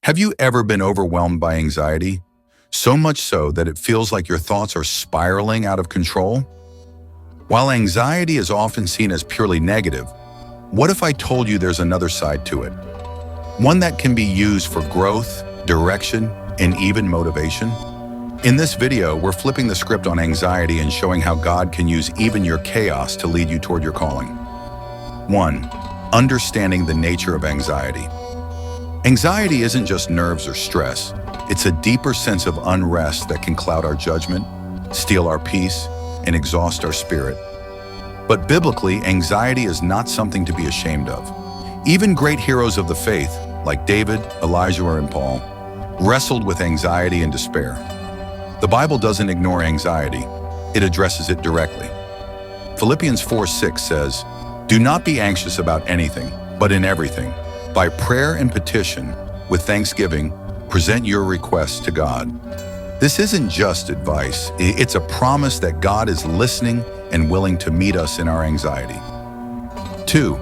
Have you ever been overwhelmed by anxiety? So much so that it feels like your thoughts are spiraling out of control? While anxiety is often seen as purely negative, what if I told you there's another side to it? One that can be used for growth, direction, and even motivation? In this video, we're flipping the script on anxiety and showing how God can use even your chaos to lead you toward your calling. 1. Understanding the nature of anxiety. Anxiety isn't just nerves or stress. It's a deeper sense of unrest that can cloud our judgment, steal our peace, and exhaust our spirit. But biblically, anxiety is not something to be ashamed of. Even great heroes of the faith, like David, Elijah, and Paul, wrestled with anxiety and despair. The Bible doesn't ignore anxiety, it addresses it directly. Philippians 4:6 says, "Do not be anxious about anything, but in everything, by prayer and petition, with thanksgiving, present your requests to God." This isn't just advice, it's a promise that God is listening and willing to meet us in our anxiety. 2.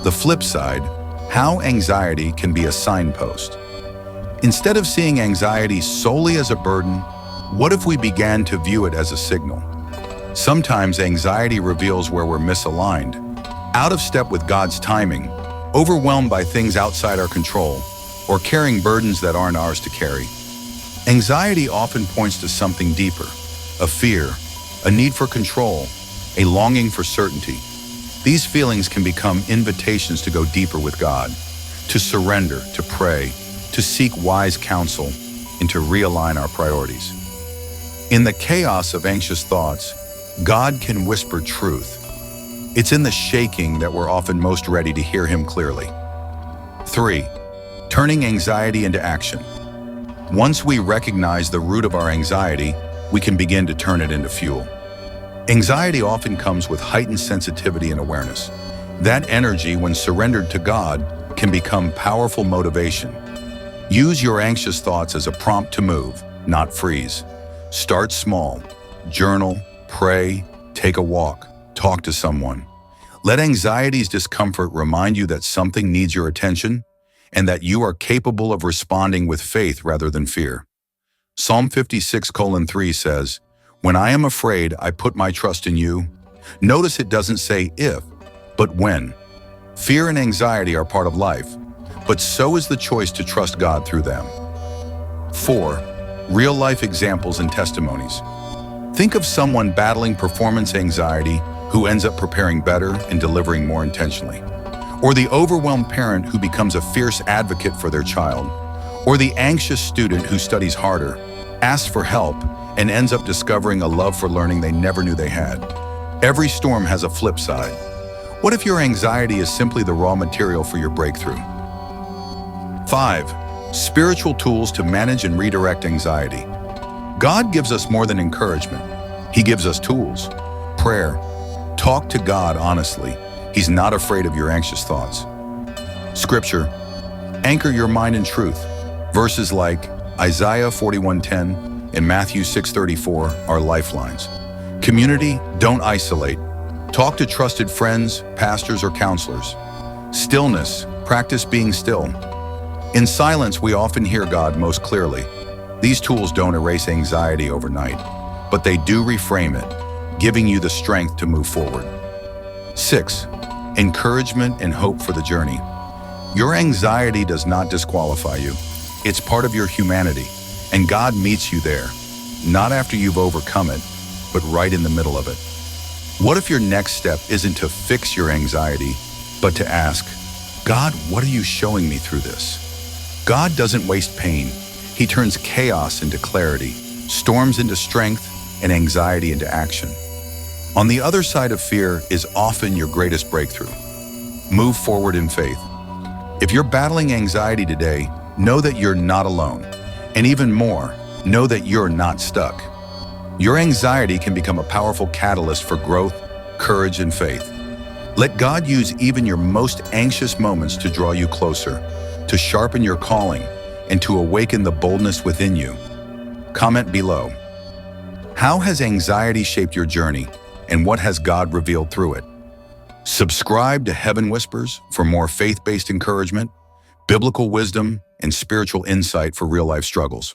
The flip side, how anxiety can be a signpost. Instead of seeing anxiety solely as a burden, what if we began to view it as a signal? Sometimes anxiety reveals where we're misaligned, out of step with God's timing, overwhelmed by things outside our control, or carrying burdens that aren't ours to carry. Anxiety often points to something deeper, a fear, a need for control, a longing for certainty. These feelings can become invitations to go deeper with God, to surrender, to pray, to seek wise counsel, and to realign our priorities. In the chaos of anxious thoughts, God can whisper truth. It's in the shaking that we're often most ready to hear Him clearly. 3. Turning anxiety into action. Once we recognize the root of our anxiety, we can begin to turn it into fuel. Anxiety often comes with heightened sensitivity and awareness. That energy, when surrendered to God, can become powerful motivation. Use your anxious thoughts as a prompt to move, not freeze. Start small. Journal, pray, take a walk, talk to someone. Let anxiety's discomfort remind you that something needs your attention and that you are capable of responding with faith rather than fear. Psalm 56:3 says, "When I am afraid, I put my trust in you." Notice it doesn't say if, but when. Fear and anxiety are part of life, but so is the choice to trust God through them. 4. Real-life examples and testimonies. Think of someone battling performance anxiety who ends up preparing better and delivering more intentionally. Or the overwhelmed parent who becomes a fierce advocate for their child. Or the anxious student who studies harder, asks for help, and ends up discovering a love for learning they never knew they had. Every storm has a flip side. What if your anxiety is simply the raw material for your breakthrough? 5. Spiritual tools to manage and redirect anxiety. God gives us more than encouragement. He gives us tools. Prayer. Talk to God honestly. He's not afraid of your anxious thoughts. Scripture. Anchor your mind in truth. Verses like Isaiah 41:10 and Matthew 6:34 are lifelines. Community, don't isolate. Talk to trusted friends, pastors, or counselors. Stillness, practice being still. In silence, we often hear God most clearly. These tools don't erase anxiety overnight, but they do reframe it, giving you the strength to move forward. 6. Encouragement and hope for the journey. Your anxiety does not disqualify you. It's part of your humanity, and God meets you there, not after you've overcome it, but right in the middle of it. What if your next step isn't to fix your anxiety, but to ask, God, what are you showing me through this? God doesn't waste pain. He turns chaos into clarity, storms into strength, and anxiety into action. On the other side of fear is often your greatest breakthrough. Move forward in faith. If you're battling anxiety today, know that you're not alone. And even more, know that you're not stuck. Your anxiety can become a powerful catalyst for growth, courage, and faith. Let God use even your most anxious moments to draw you closer, to sharpen your calling, and to awaken the boldness within you. Comment below. How has anxiety shaped your journey, and what has God revealed through it? Subscribe to Heaven Whispers for more faith-based encouragement, biblical wisdom, and spiritual insight for real-life struggles.